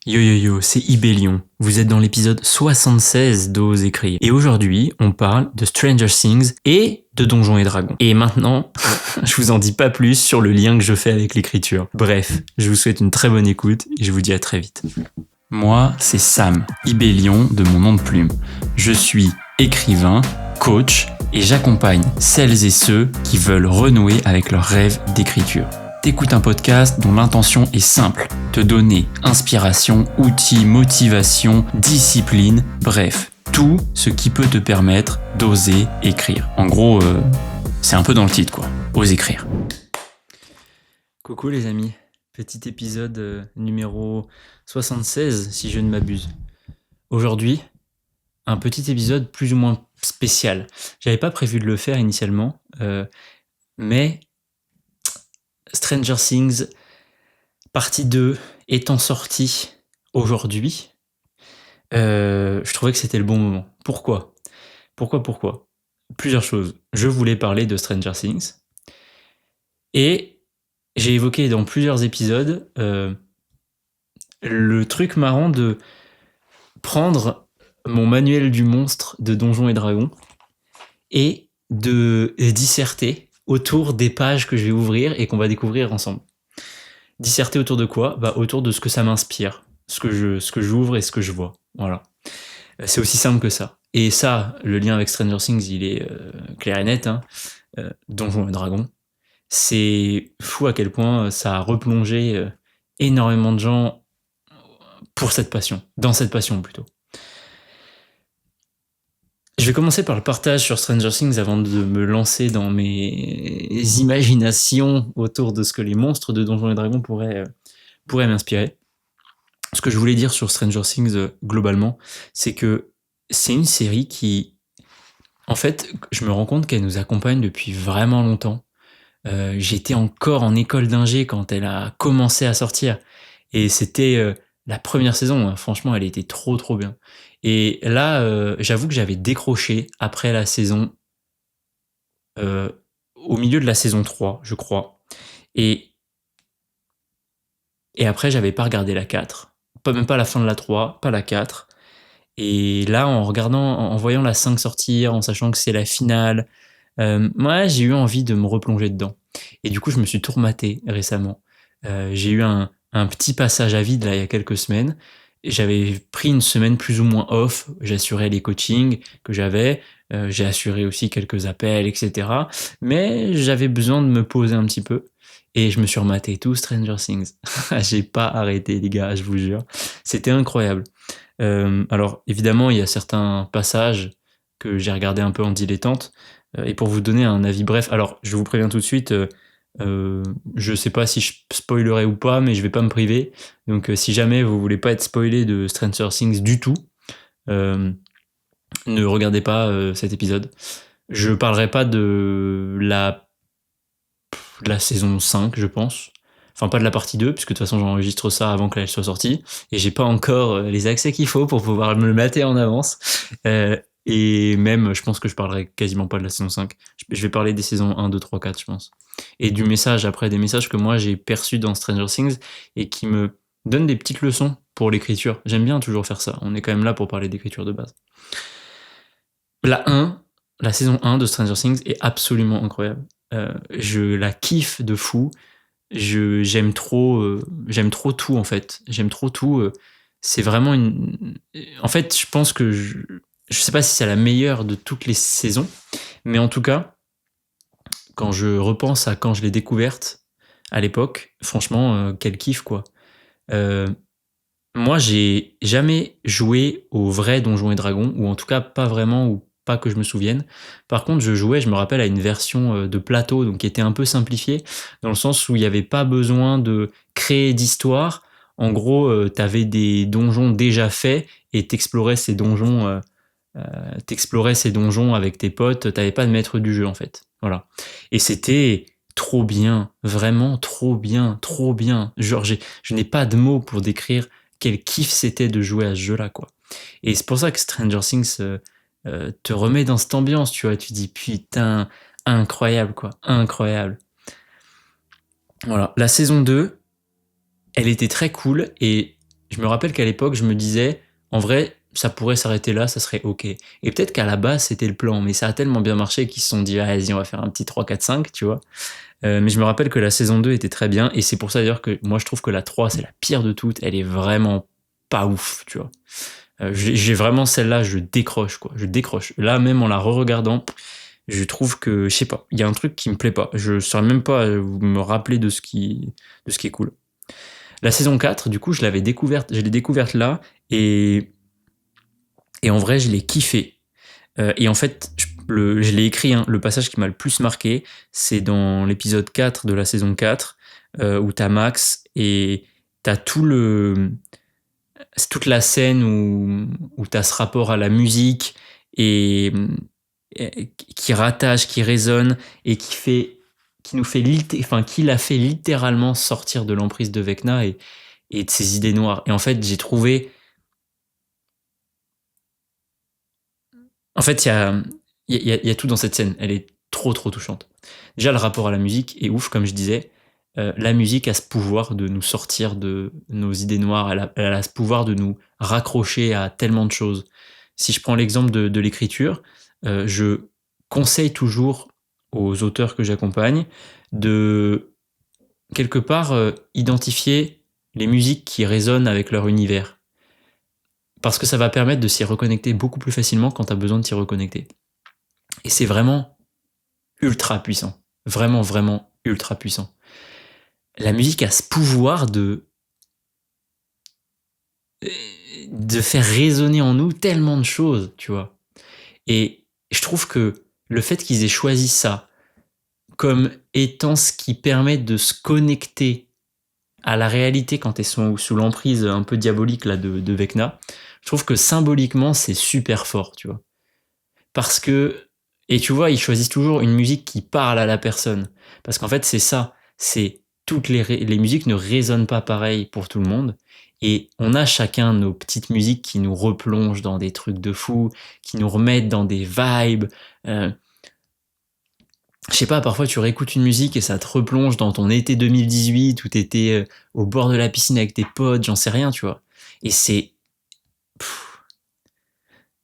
Yo yo yo, c'est Ibellion. Vous êtes dans l'épisode 76 d'Ose écrire. Et aujourd'hui, on parle de Stranger Things et de Donjons et Dragons. Et maintenant, je vous en dis pas plus sur le lien que je fais avec l'écriture. Bref, je vous souhaite une très bonne écoute et je vous dis à très vite. Moi, c'est Sam, Ibellion de mon nom de plume. Je suis écrivain, coach et j'accompagne celles et ceux qui veulent renouer avec leur rêve d'écriture. T'écoutes un podcast dont l'intention est simple, te donner inspiration, outils, motivation, discipline, bref, tout ce qui peut te permettre d'oser écrire. En gros, c'est un peu dans le titre quoi, ose écrire. Coucou les amis, petit épisode numéro 76 si je ne m'abuse. Aujourd'hui, un petit épisode plus ou moins spécial. J'avais pas prévu de le faire initialement, mais Stranger Things, partie 2, étant sortie aujourd'hui, je trouvais que c'était le bon moment. Pourquoi ? Plusieurs choses. Je voulais parler de Stranger Things, et j'ai évoqué dans plusieurs épisodes le truc marrant de prendre mon manuel du monstre de Donjons et Dragons et de disserter autour des pages que je vais ouvrir et qu'on va découvrir ensemble. Disserter autour de quoi ? Autour de ce que ça m'inspire, ce que j'ouvre et ce que je vois. Voilà. C'est aussi simple que ça. Et ça, le lien avec Stranger Things, il est clair et net. Donjons et Dragons. C'est fou à quel point ça a replongé énormément de gens dans cette passion plutôt. Je vais commencer par le partage sur Stranger Things avant de me lancer dans mes imaginations autour de ce que les monstres de Donjons et Dragons pourraient m'inspirer. Ce que je voulais dire sur Stranger Things globalement, c'est que c'est une série qui, en fait, je me rends compte qu'elle nous accompagne depuis vraiment longtemps. J'étais encore en école d'ingé quand elle a commencé à sortir. Et c'était la première saison, franchement, elle était trop bien. Et là, j'avoue que j'avais décroché après la saison, au milieu de la saison 3, je crois. Et après, j'avais pas regardé la 4. Même pas la fin de la 3, pas la 4. Et là, en voyant la 5 sortir, en sachant que c'est la finale, moi, j'ai eu envie de me replonger dedans. Et du coup, je me suis tout rematé récemment. J'ai eu un petit passage à vide là, il y a quelques semaines. J'avais pris une semaine plus ou moins off. J'assurais les coachings que j'avais. J'ai assuré aussi quelques appels, etc. Mais j'avais besoin de me poser un petit peu. Et je me suis rematé tout Stranger Things. J'ai pas arrêté, les gars, je vous jure. C'était incroyable. Alors, évidemment, il y a certains passages que j'ai regardés un peu en dilettante. Et pour vous donner un avis bref, alors je vous préviens tout de suite, je sais pas si je spoilerai ou pas, mais je vais pas me priver. Donc si jamais vous voulez pas être spoilé de Stranger Things du tout, ne regardez pas cet épisode. Je parlerai pas de la saison 5, je pense. Enfin, pas de la partie 2, puisque de toute façon j'enregistre ça avant qu'elle soit sortie, et j'ai pas encore les accès qu'il faut pour pouvoir me le mater en avance. Et même, je pense que je parlerai quasiment pas de la saison 5. Je vais parler des saisons 1, 2, 3, 4, je pense. Et du message après, des messages que moi j'ai perçus dans Stranger Things et qui me donnent des petites leçons pour l'écriture. J'aime bien toujours faire ça. On est quand même là pour parler d'écriture de base. La saison 1 de Stranger Things est absolument incroyable. Je la kiffe de fou. J'aime trop tout en fait. J'aime trop tout. C'est vraiment En fait, je pense que je sais pas si c'est la meilleure de toutes les saisons, mais en tout cas, quand je repense à quand je l'ai découverte à l'époque, franchement, quel kiff quoi. Moi, j'ai jamais joué au vrai Donjons et Dragons, ou en tout cas pas vraiment, ou pas que je me souvienne. Par contre, je me rappelle, à une version de plateau, donc qui était un peu simplifiée, dans le sens où il n'y avait pas besoin de créer d'histoire. En gros, t'avais des donjons déjà faits, et t'explorais ces donjons avec tes potes, t'avais pas de maître du jeu en fait. Voilà. Et c'était trop bien, vraiment trop bien. Genre, je n'ai pas de mots pour décrire quel kiff c'était de jouer à ce jeu-là, quoi. Et c'est pour ça que Stranger Things te remet dans cette ambiance, tu vois, tu dis putain, incroyable, quoi, incroyable. Voilà. La saison 2, elle était très cool, et je me rappelle qu'à l'époque, je me disais, en vrai, ça pourrait s'arrêter là, ça serait ok. Et peut-être qu'à la base, c'était le plan, mais ça a tellement bien marché qu'ils se sont dit, ah, vas-y, on va faire un petit 3, 4, 5, tu vois. Mais je me rappelle que la saison 2 était très bien, et c'est pour ça d'ailleurs que moi je trouve que la 3 c'est la pire de toutes, elle est vraiment pas ouf, tu vois. J'ai vraiment celle-là, je décroche, quoi, je décroche. Là, même en la re-regardant, je trouve que, je sais pas, il y a un truc qui me plaît pas. Je saurais même pas me rappeler de ce qui est cool. La saison 4, du coup, je l'ai découverte là, et, et en vrai, je l'ai kiffé. Et en fait, je l'ai écrit, hein, le passage qui m'a le plus marqué, c'est dans l'épisode 4 de la saison 4, où t'as Max et t'as c'est toute la scène où t'as ce rapport à la musique et, qui rattache, qui résonne et qui l'a fait littéralement sortir de l'emprise de Vecna et de ses idées noires. Et en fait, j'ai trouvé, en fait, il y a tout dans cette scène. Elle est trop, trop touchante. Déjà, le rapport à la musique est ouf, comme je disais. La musique a ce pouvoir de nous sortir de nos idées noires. Elle a ce pouvoir de nous raccrocher à tellement de choses. Si je prends l'exemple de l'écriture, je conseille toujours aux auteurs que j'accompagne de, quelque part, identifier les musiques qui résonnent avec leur univers. Parce que ça va permettre de s'y reconnecter beaucoup plus facilement quand tu as besoin de t'y reconnecter. Et c'est vraiment ultra puissant. Vraiment, vraiment ultra puissant. La musique a ce pouvoir de faire résonner en nous tellement de choses, tu vois. Et je trouve que le fait qu'ils aient choisi ça comme étant ce qui permet de se connecter à la réalité quand ils sont sous l'emprise un peu diabolique là, de Vecna, je trouve que symboliquement, c'est super fort, tu vois. Parce que, et tu vois, ils choisissent toujours une musique qui parle à la personne. Parce qu'en fait, c'est ça. C'est toutes les musiques ne résonnent pas pareil pour tout le monde. Et on a chacun nos petites musiques qui nous replongent dans des trucs de fou, qui nous remettent dans des vibes. Euh, je sais pas, parfois tu réécoutes une musique et ça te replonge dans ton été 2018 où t'étais au bord de la piscine avec tes potes, j'en sais rien, tu vois. Et c'est...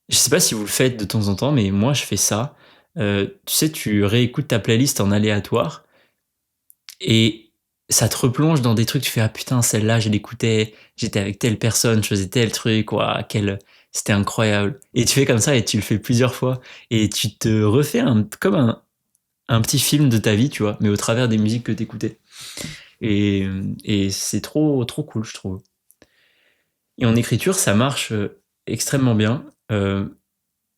Je sais pas si vous le faites de temps en temps, mais moi je fais ça. Tu sais, tu réécoutes ta playlist en aléatoire et ça te replonge dans des trucs, tu fais ah putain, celle-là, je l'écoutais, j'étais avec telle personne, je faisais tel truc, ouah, c'était incroyable. Et tu fais comme ça et tu le fais plusieurs fois et tu te refais comme un petit film de ta vie, tu vois, mais au travers des musiques que t'écoutais. Et, et c'est trop, trop cool, je trouve. Et en écriture, ça marche extrêmement bien.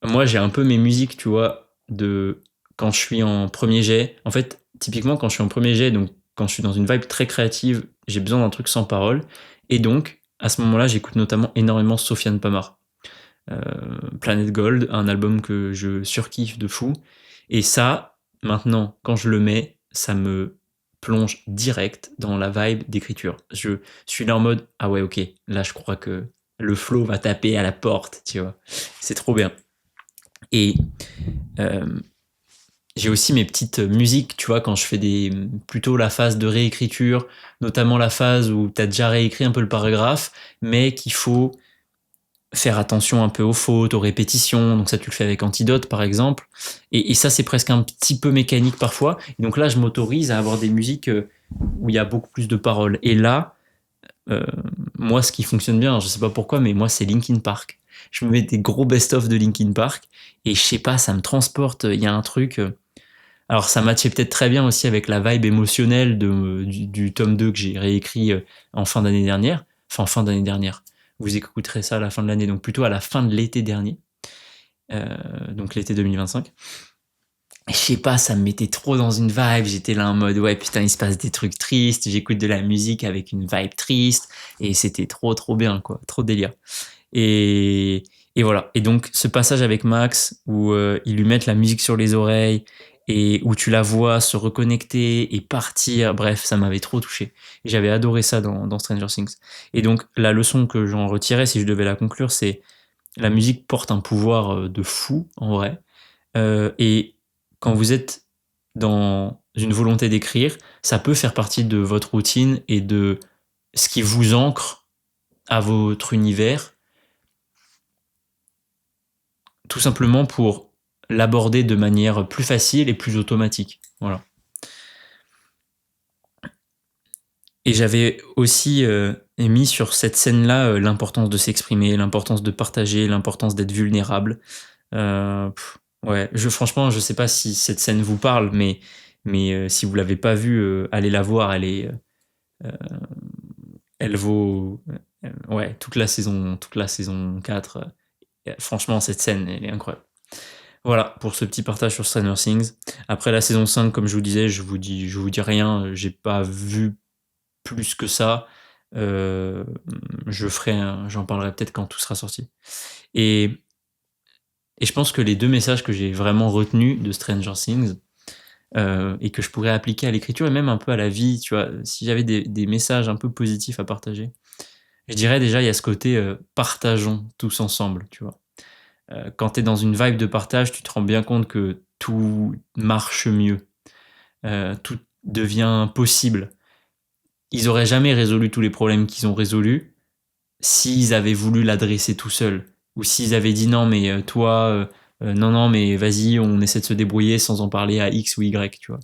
Moi, j'ai un peu mes musiques, tu vois, de quand je suis en premier jet. En fait, typiquement, quand je suis en premier jet, donc quand je suis dans une vibe très créative, j'ai besoin d'un truc sans parole. Et donc, à ce moment-là, j'écoute notamment énormément Sofiane Pamar. Euh, Planet Gold, un album que je surkiffe de fou. Et ça, maintenant, quand je le mets, ça me plonge direct dans la vibe d'écriture. Je suis là en mode, ah ouais, ok, là, je crois que le flow va taper à la porte, tu vois. C'est trop bien. Et euh, j'ai aussi mes petites musiques, tu vois, quand je fais plutôt la phase de réécriture, notamment la phase où tu as déjà réécrit un peu le paragraphe, mais qu'il faut faire attention un peu aux fautes, aux répétitions. Donc ça, tu le fais avec Antidote, par exemple. Et ça, c'est presque un petit peu mécanique parfois. Et donc là, je m'autorise à avoir des musiques où il y a beaucoup plus de paroles. Et là, euh, moi, ce qui fonctionne bien, je sais pas pourquoi, mais moi, c'est Linkin Park. Je me mets des gros best-of de Linkin Park et je sais pas, ça me transporte. Il y a un truc. Alors, ça matchait peut-être très bien aussi avec la vibe émotionnelle du tome 2 que j'ai réécrit en fin d'année dernière. Enfin, en fin d'année dernière. Vous écouterez ça à la fin de l'année, donc plutôt à la fin de l'été dernier. Donc l'été 2025. Et je sais pas, ça me mettait trop dans une vibe. J'étais là en mode, ouais, putain, il se passe des trucs tristes. J'écoute de la musique avec une vibe triste. Et c'était trop, trop bien, quoi. Trop délire. Et, et voilà. Et donc, ce passage avec Max, où ils lui mettent la musique sur les oreilles, et où tu la vois se reconnecter et partir, bref, ça m'avait trop touché. Et j'avais adoré ça dans Stranger Things. Et donc, la leçon que j'en retirais, si je devais la conclure, c'est la musique porte un pouvoir de fou, en vrai. Et quand vous êtes dans une volonté d'écrire, ça peut faire partie de votre routine et de ce qui vous ancre à votre univers, tout simplement pour l'aborder de manière plus facile et plus automatique. Voilà. Et j'avais aussi mis sur cette scène-là l'importance de s'exprimer, l'importance de partager, l'importance d'être vulnérable. Ouais, franchement, je sais pas si cette scène vous parle, mais si vous l'avez pas vue, allez la voir. Elle vaut, ouais, toute la saison 4. Franchement, cette scène, elle est incroyable. Voilà pour ce petit partage sur Stranger Things. Après la saison 5, comme je vous disais, je vous dis rien. J'ai pas vu plus que ça. Euh, j'en parlerai peut-être quand tout sera sorti. Et je pense que les deux messages que j'ai vraiment retenus de Stranger Things et que je pourrais appliquer à l'écriture et même un peu à la vie, tu vois, si j'avais des messages un peu positifs à partager, je dirais déjà il y a ce côté partageons tous ensemble, tu vois. Quand tu es dans une vibe de partage, tu te rends bien compte que tout marche mieux, tout devient possible. Ils auraient jamais résolu tous les problèmes qu'ils ont résolus s'ils avaient voulu l'adresser tout seuls. Ou s'ils avaient dit non, mais toi, non, mais vas-y, on essaie de se débrouiller sans en parler à X ou Y, tu vois.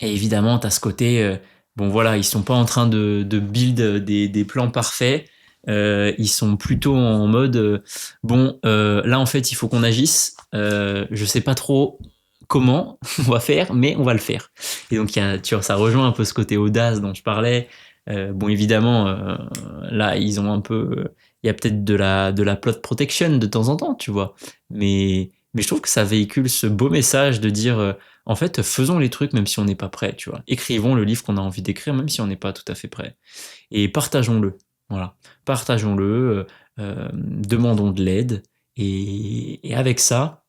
Et évidemment, t'as ce côté, bon voilà, ils sont pas en train de build des plans parfaits. Ils sont plutôt en mode, bon, là en fait, il faut qu'on agisse. Je sais pas trop comment on va faire, mais on va le faire. Et donc, tu vois, ça rejoint un peu ce côté audace dont je parlais. Bon, évidemment, là, ils ont un peu, il y a peut-être de la plot protection de temps en temps, tu vois. Mais je trouve que ça véhicule ce beau message de dire, en fait, faisons les trucs même si on n'est pas prêt, tu vois. Écrivons le livre qu'on a envie d'écrire même si on n'est pas tout à fait prêt. Et partageons-le. Voilà. Partageons-le, demandons de l'aide. Et avec ça,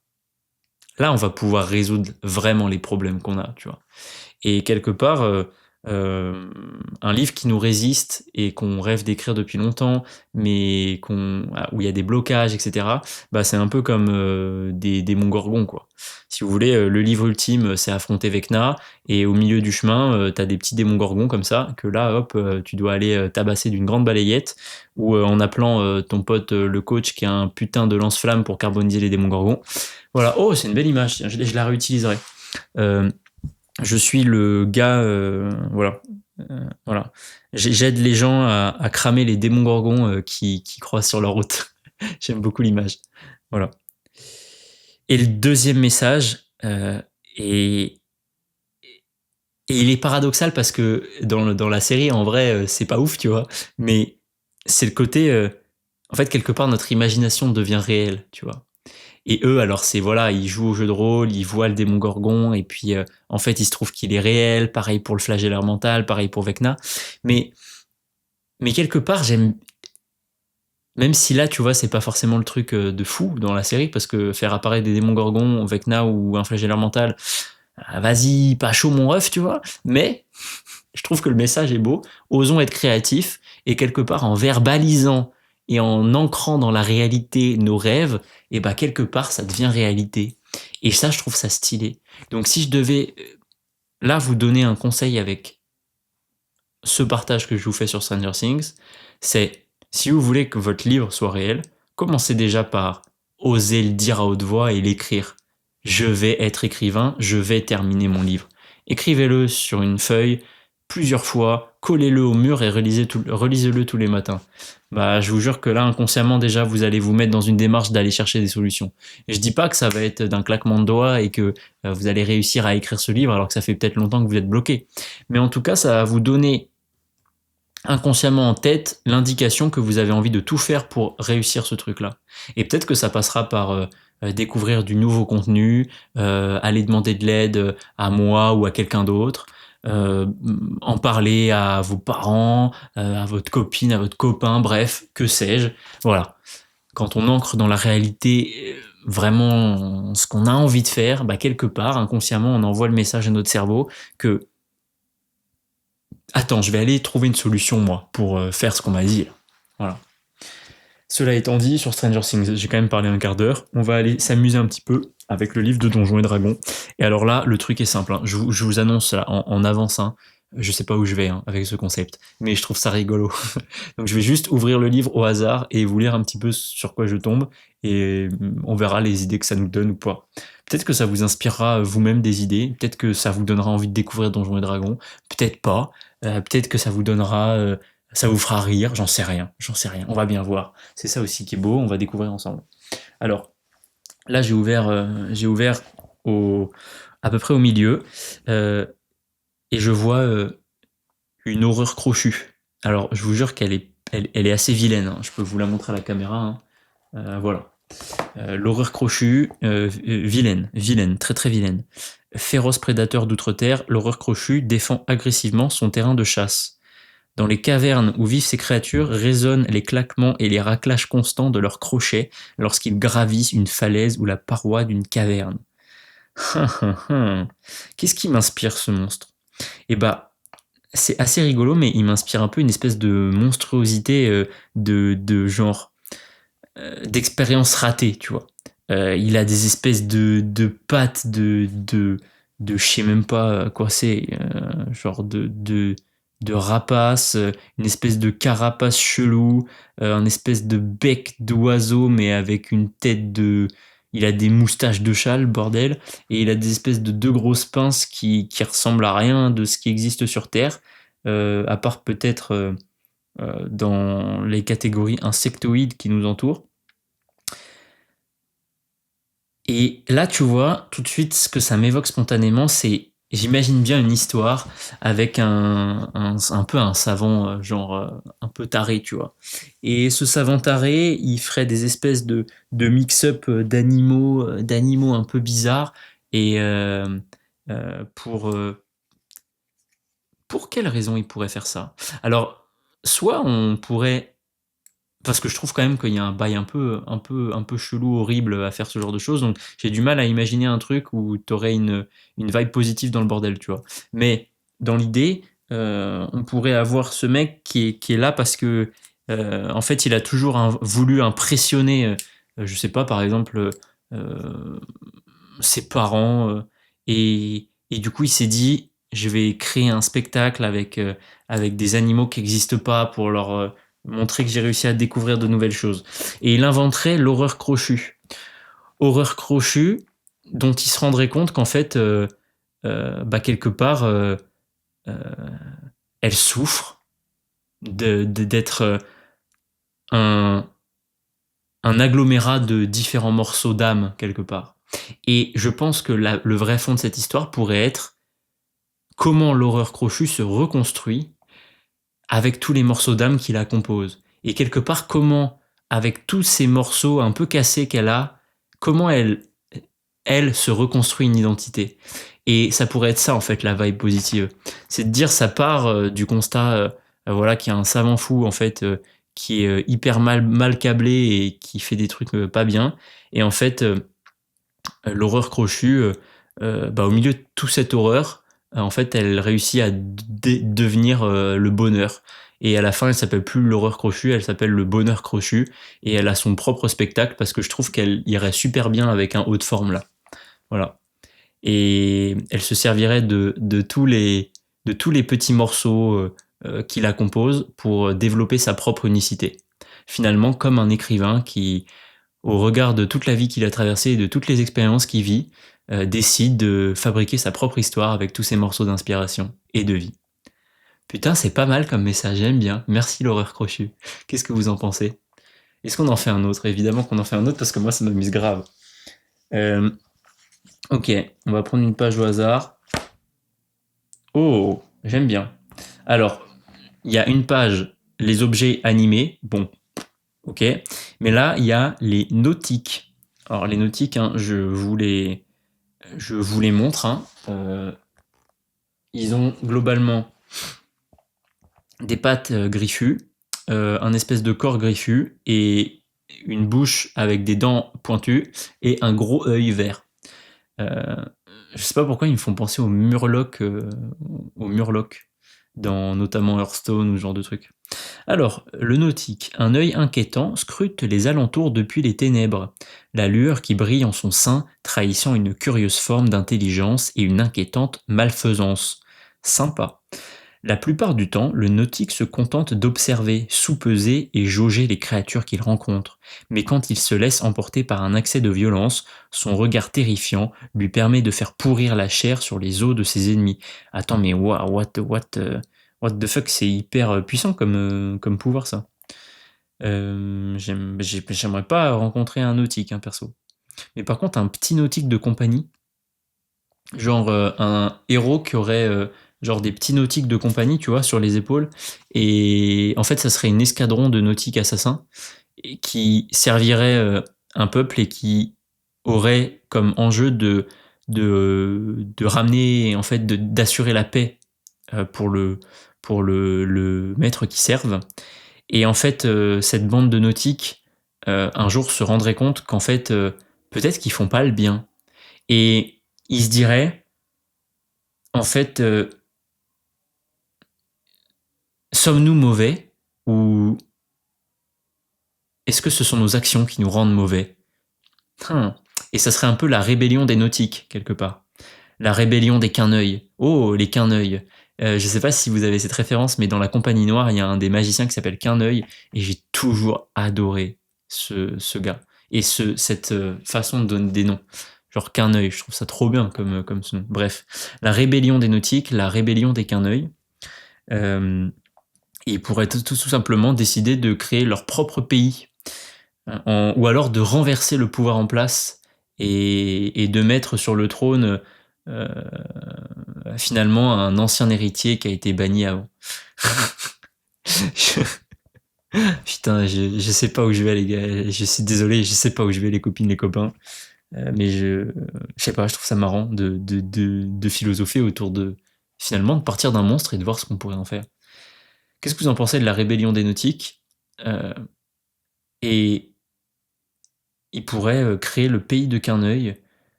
là, on va pouvoir résoudre vraiment les problèmes qu'on a, tu vois. Et quelque part, un livre qui nous résiste et qu'on rêve d'écrire depuis longtemps, mais où il y a des blocages, etc., bah, c'est un peu comme des démons gorgons, quoi. Si vous voulez, le livre ultime, c'est affronter Vecna, et au milieu du chemin, t'as des petits démons gorgons comme ça, que là, hop, tu dois aller tabasser d'une grande balayette, ou en appelant ton pote le coach qui a un putain de lance-flamme pour carboniser les démons gorgons. Voilà, oh, c'est une belle image, je la réutiliserai. Je suis le gars, voilà. J'aide les gens à cramer les démons gorgons qui croisent sur leur route. J'aime beaucoup l'image. Voilà. Et le deuxième message, et il est paradoxal parce que dans la série, en vrai, c'est pas ouf, tu vois. Mais c'est le côté, en fait, quelque part, notre imagination devient réelle, tu vois. Et eux, alors c'est voilà, ils jouent au jeu de rôle, ils voient le démon Gorgon, et puis en fait, il se trouve qu'il est réel. Pareil pour le flagellaire mental, pareil pour Vecna. Mais quelque part, même si là, tu vois, c'est pas forcément le truc de fou dans la série, parce que faire apparaître des démons Gorgon, Vecna ou un flagellaire mental, vas-y, pas chaud mon ref, tu vois. Mais je trouve que le message est beau. Osons être créatifs, et quelque part en verbalisant et en ancrant dans la réalité nos rêves, et bah quelque part ça devient réalité. Et ça, je trouve ça stylé. Donc si je devais là vous donner un conseil avec ce partage que je vous fais sur Stranger Things, c'est si vous voulez que votre livre soit réel, commencez déjà par oser le dire à haute voix et l'écrire. Je vais être écrivain, je vais terminer mon livre. Écrivez-le sur une feuille plusieurs fois, collez-le au mur et relisez-le tous les matins. Bah, je vous jure que là, inconsciemment, déjà, vous allez vous mettre dans une démarche d'aller chercher des solutions. Et je dis pas que ça va être d'un claquement de doigts et que vous allez réussir à écrire ce livre alors que ça fait peut-être longtemps que vous êtes bloqué. Mais en tout cas, ça va vous donner inconsciemment en tête l'indication que vous avez envie de tout faire pour réussir ce truc-là. Et peut-être que ça passera par découvrir du nouveau contenu, aller demander de l'aide à moi ou à quelqu'un d'autre, en parler à vos parents, à votre copine, à votre copain, bref, que sais-je. Voilà. Quand on ancre dans la réalité vraiment ce qu'on a envie de faire, bah quelque part, inconsciemment, on envoie le message à notre cerveau que attends, je vais aller trouver une solution, moi, pour faire ce qu'on m'a dit. Voilà. Cela étant dit, sur Stranger Things, j'ai quand même parlé un quart d'heure. On va aller s'amuser un petit peu avec le livre de Donjons et Dragons. Et alors là, le truc est simple. Hein. Je vous annonce là, en avance. Hein. Je sais pas où je vais avec ce concept, mais je trouve ça rigolo. Donc je vais juste ouvrir le livre au hasard et vous lire un petit peu sur quoi je tombe et on verra les idées que ça nous donne ou pas. Peut-être que ça vous inspirera vous-même des idées, peut-être que ça vous donnera envie de découvrir Donjons et Dragons, peut-être pas, peut-être que ça vous donnera, ça vous fera rire, j'en sais rien, on va bien voir. C'est ça aussi qui est beau, on va découvrir ensemble. Alors, là j'ai ouvert au, à peu près au milieu, et je vois une horreur crochue. Alors, je vous jure elle est assez vilaine. Je peux vous la montrer à la caméra. Voilà. L'horreur crochue, vilaine, très très vilaine. Féroce prédateur d'outre-terre, l'horreur crochue défend agressivement son terrain de chasse. Dans les cavernes où vivent ces créatures résonnent les claquements et les raclages constants de leurs crochets lorsqu'ils gravissent une falaise ou la paroi d'une caverne. Qu'est-ce qui m'inspire ce monstre? Eh bah, c'est assez rigolo, mais il m'inspire un peu une espèce de monstruosité de genre d'expérience ratée, tu vois. Il a des espèces de pattes de je sais même pas quoi c'est, genre de rapace, une espèce de carapace chelou, un espèce de bec d'oiseau, mais avec une tête de. Il a des moustaches de chat, le bordel, et il a des espèces de deux grosses pinces qui ressemblent à rien de ce qui existe sur Terre, à part peut-être dans les catégories insectoïdes qui nous entourent. Et là, tu vois, tout de suite, ce que ça m'évoque spontanément, c'est, j'imagine bien une histoire avec un peu un savant, genre, un peu taré, tu vois. Et ce savant taré, il ferait des espèces de mix-up d'animaux un peu bizarres. Et euh, pour, euh, pour quelle raison il pourrait faire ça? Alors, soit on pourrait parce que je trouve quand même qu'il y a un bail un peu chelou, horrible à faire ce genre de choses. Donc j'ai du mal à imaginer un truc où t'aurais une vibe positive dans le bordel, tu vois. Mais dans l'idée, on pourrait avoir ce mec qui est là parce que, en fait, il a toujours voulu impressionner, je sais pas, par exemple, euh, ses parents. Et du coup, il s'est dit, je vais créer un spectacle avec des animaux qui n'existent pas pour leur montrer que j'ai réussi à découvrir de nouvelles choses. Et il inventerait l'horreur crochue. Horreur crochue dont il se rendrait compte qu'en fait, bah, quelque part, euh, elle souffre d'être un, un agglomérat de différents morceaux d'âme, quelque part. Et je pense que le vrai fond de cette histoire pourrait être comment l'horreur crochue se reconstruit avec tous les morceaux d'âme qui la composent. Et quelque part, comment, avec tous ces morceaux un peu cassés qu'elle a, comment elle se reconstruit une identité. Et ça pourrait être ça, en fait, la vibe positive. C'est de dire, ça part du constat, voilà, qu'il y a un savant fou, en fait, qui est hyper mal câblé et qui fait des trucs pas bien. Et en fait, l'horreur crochue, bah, au milieu de toute cette horreur, en fait, elle réussit à devenir le bonheur. Et à la fin, elle s'appelle plus l'horreur crochue, elle s'appelle le bonheur crochu. Et elle a son propre spectacle parce que je trouve qu'elle irait super bien avec un haut de forme là. Voilà. Et elle se servirait de tous les petits morceaux qui la composent pour développer sa propre unicité. Finalement, comme un écrivain qui, au regard de toute la vie qu'il a traversée et de toutes les expériences qu'il vit, décide de fabriquer sa propre histoire avec tous ces morceaux d'inspiration et de vie. Putain, c'est pas mal comme message, j'aime bien. Merci l'horreur crochue. Qu'est-ce que vous en pensez? Est-ce qu'on en fait un autre? Évidemment qu'on en fait un autre parce que moi ça m'amuse grave. Euh, ok, on va prendre une page au hasard. Oh, j'aime bien. Alors, il y a une page, les objets animés. Bon, ok. Mais là, il y a les nautiques. Alors, les nautiques, je vous les montre. Ils ont globalement des pattes griffues, un espèce de corps griffu et une bouche avec des dents pointues et un gros œil vert. Euh, je sais pas pourquoi ils me font penser au Murloc dans notamment Hearthstone ou ce genre de truc. Alors, le nautique, un œil inquiétant, scrute les alentours depuis les ténèbres, la lueur qui brille en son sein trahissant une curieuse forme d'intelligence et une inquiétante malfaisance. Sympa. La plupart du temps, le nautique se contente d'observer, sous-peser et jauger les créatures qu'il rencontre. Mais quand il se laisse emporter par un accès de violence, son regard terrifiant lui permet de faire pourrir la chair sur les os de ses ennemis. Attends, mais what the fuck, c'est hyper puissant comme pouvoir ça. J'aimerais pas rencontrer un nautique, hein, perso. Mais par contre, un petit nautique de compagnie, genre un héros qui aurait genre des petits nautiques de compagnie, tu vois, sur les épaules. Et en fait, ça serait une escadron de nautiques assassins qui servirait un peuple et qui aurait comme enjeu de ramener, en fait, d'assurer la paix pour le maître qui serve. Et en fait, cette bande de nautiques, un jour, se rendrait compte qu'en fait, peut-être qu'ils font pas le bien. Et ils se diraient, en fait, sommes-nous mauvais ou est-ce que ce sont nos actions qui nous rendent mauvais? Et ça serait un peu la rébellion des nautiques, quelque part. La rébellion des quineuils. Oh, les quineuils. Je sais pas si vous avez cette référence, mais dans la Compagnie Noire, il y a un des magiciens qui s'appelle Quineuil, et j'ai toujours adoré ce gars. Et cette façon de donner des noms. Genre Quineuil, je trouve ça trop bien comme ce nom. Bref, la rébellion des nautiques, la rébellion des Quineuils. Ils pourraient tout simplement décider de créer leur propre pays, ou alors de renverser le pouvoir en place et de mettre sur le trône finalement un ancien héritier qui a été banni avant. Putain, je sais pas où je vais les gars, je suis désolé, je sais pas où je vais les copines, les copains, mais je sais pas, je trouve ça marrant de philosopher autour de finalement de partir d'un monstre et de voir ce qu'on pourrait en faire. Qu'est-ce que vous en pensez de la rébellion des nautiques et il pourrait créer le pays de Quineuil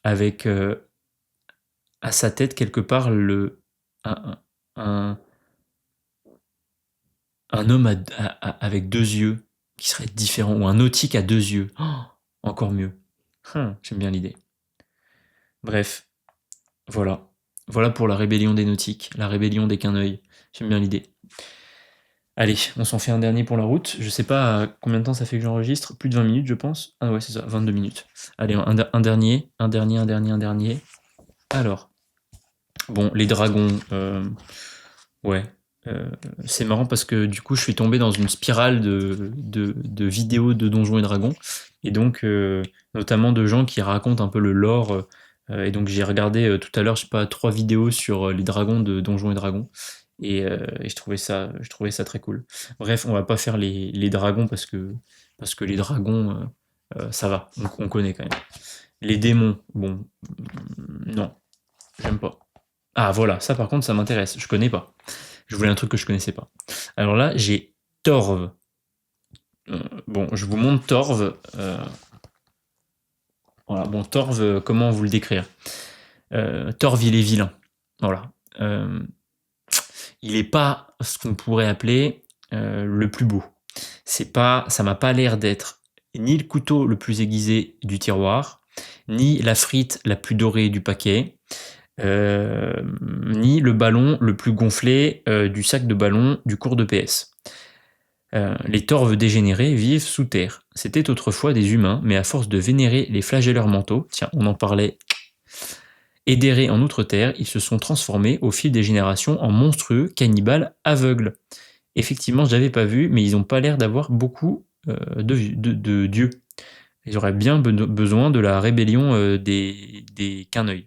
avec à sa tête quelque part un, un, un homme avec deux yeux qui serait différent, ou un nautique à deux yeux. Oh, encore mieux. J'aime bien l'idée. Bref, voilà. Voilà pour la rébellion des nautiques, la rébellion des Quineuil. J'aime bien l'idée. Allez, on s'en fait un dernier pour la route. Je sais pas combien de temps ça fait que j'enregistre. Plus de 20 minutes, je pense. Ah ouais, c'est ça, 22 minutes. Allez, un dernier. Alors, bon, les dragons, ouais. C'est marrant parce que du coup, je suis tombé dans une spirale de vidéos de Donjons et Dragons, et donc notamment de gens qui racontent un peu le lore. Et donc j'ai regardé tout à l'heure, je sais pas, 3 vidéos sur les dragons de Donjons et Dragons, et je trouvais ça très cool. Bref, on va pas faire les dragons parce que les dragons, ça va, on connaît quand même. Les démons, bon, non, j'aime pas. Ah voilà, ça par contre, ça m'intéresse, je connais pas. Je voulais un truc que je connaissais pas. Alors là, j'ai Torv. Bon, je vous montre Torv. Voilà, bon, Torv, comment vous le décrire? Torv, il est vilain. Voilà. Il est pas ce qu'on pourrait appeler le plus beau. Ça m'a pas l'air d'être ni le couteau le plus aiguisé du tiroir, ni la frite la plus dorée du paquet, ni le ballon le plus gonflé du sac de ballon du cours de PS. Les torves dégénérés vivent sous terre. C'était autrefois des humains, mais à force de vénérer les flagelleurs mentaux, tiens, on en parlait, et en outre-terre, ils se sont transformés au fil des générations en monstrueux cannibales aveugles. Effectivement, je l'avais pas vu, mais ils n'ont pas l'air d'avoir beaucoup de dieux. Ils auraient bien besoin de la rébellion des Quineuil.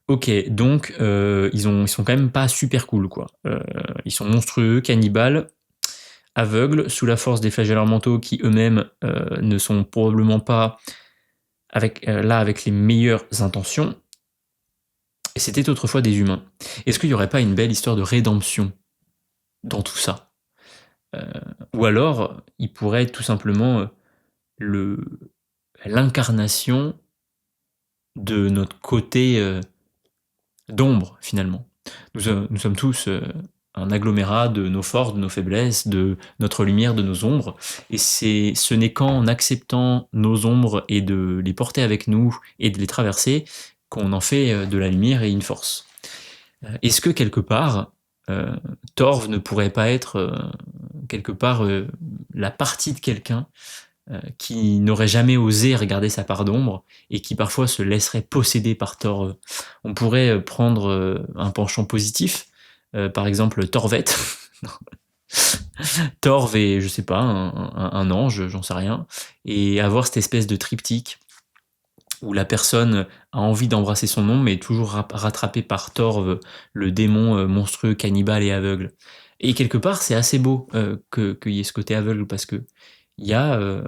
Ok, donc ils sont quand même pas super cool, quoi. Ils sont monstrueux, cannibales, aveugles, sous la force des flagelleurs mentaux qui eux-mêmes ne sont probablement pas avec les meilleures intentions. Et c'était autrefois des humains. Est-ce qu'il n'y aurait pas une belle histoire de rédemption dans tout ça? Ou alors, il pourrait être tout simplement l'incarnation de notre côté d'ombre, finalement. Nous sommes tous un agglomérat de nos forces, de nos faiblesses, de notre lumière, de nos ombres. Et ce n'est qu'en acceptant nos ombres et de les porter avec nous et de les traverser qu'on en fait de la lumière et une force. Est-ce que quelque part, Torv ne pourrait pas être quelque part la partie de quelqu'un qui n'aurait jamais osé regarder sa part d'ombre et qui parfois se laisserait posséder par Torv? On pourrait prendre un penchant positif, par exemple Torvette. Torv est, je sais pas, un ange, j'en sais rien, et avoir cette espèce de triptyque où la personne a envie d'embrasser son ombre, mais est toujours rattrapée par Torv, le démon monstrueux, cannibale et aveugle. Et quelque part, c'est assez beau qu'il y ait ce côté aveugle, parce que il y a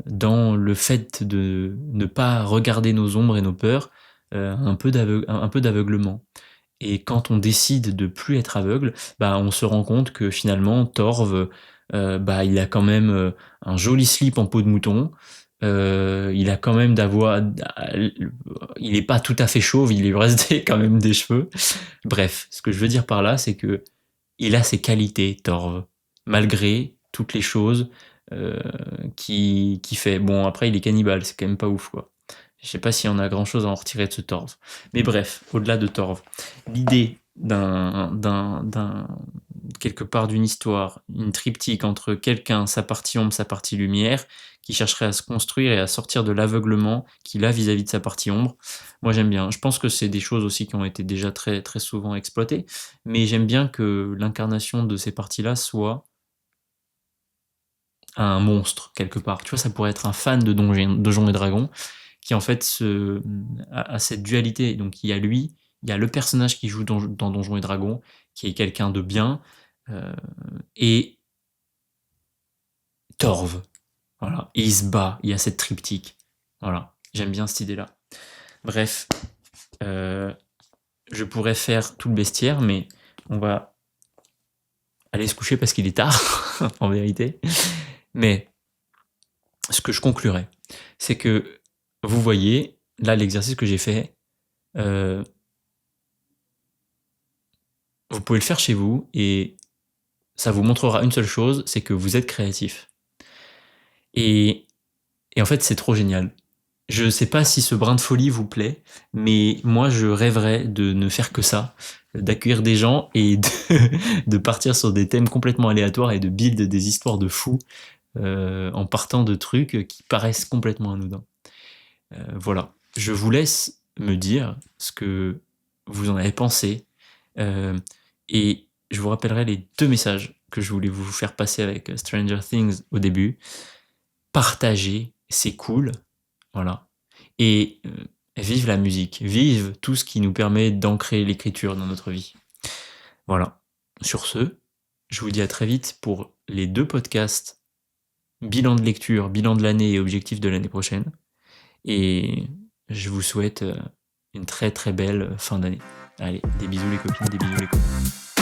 dans le fait de ne pas regarder nos ombres et nos peurs un peu d'aveuglement. Et quand on décide de plus être aveugle, bah on se rend compte que finalement Torv, bah il a quand même un joli slip en peau de mouton. Il a quand même il est pas tout à fait chauve, il lui reste quand même des cheveux. Bref, ce que je veux dire par là, c'est que il a ses qualités, Torv, malgré toutes les choses euh, qui fait. Bon, après il est cannibale, c'est quand même pas ouf quoi. Je sais pas s'il y en a grand chose à en retirer de ce Torv. Mais bref, au-delà de Torv, l'idée quelque part d'une histoire, une triptyque entre quelqu'un, sa partie ombre, sa partie lumière, qui chercherait à se construire et à sortir de l'aveuglement qu'il a vis-à-vis de sa partie ombre. Moi j'aime bien. Je pense que c'est des choses aussi qui ont été déjà très, très souvent exploitées, mais j'aime bien que l'incarnation de ces parties-là soit un monstre quelque part. Tu vois, ça pourrait être un fan de Donjons et Dragons qui en fait a cette dualité. Donc il y a lui, il y a le personnage qui joue dans Donjons et Dragons, qui est quelqu'un de bien, et Torv. Voilà. Et il se bat, il y a cette triptyque. Voilà. J'aime bien cette idée-là. Bref, je pourrais faire tout le bestiaire, mais on va aller se coucher parce qu'il est tard, en vérité. Mais ce que je conclurai, c'est que vous voyez, là, l'exercice que j'ai fait, vous pouvez le faire chez vous et ça vous montrera une seule chose, c'est que vous êtes créatif. Et en fait, c'est trop génial. Je sais pas si ce brin de folie vous plaît, mais moi, je rêverais de ne faire que ça, d'accueillir des gens et de partir sur des thèmes complètement aléatoires et de build des histoires de fous en partant de trucs qui paraissent complètement anodins. Voilà. Je vous laisse me dire ce que vous en avez pensé. Et je vous rappellerai les 2 messages que je voulais vous faire passer avec Stranger Things au début. Partager, c'est cool. Voilà. Et vive la musique, vive tout ce qui nous permet d'ancrer l'écriture dans notre vie. Voilà. Sur ce, je vous dis à très vite pour les 2 podcasts bilan de lecture, bilan de l'année et objectif de l'année prochaine. Et je vous souhaite une très très belle fin d'année. Allez, des bisous les copines, des bisous les copains.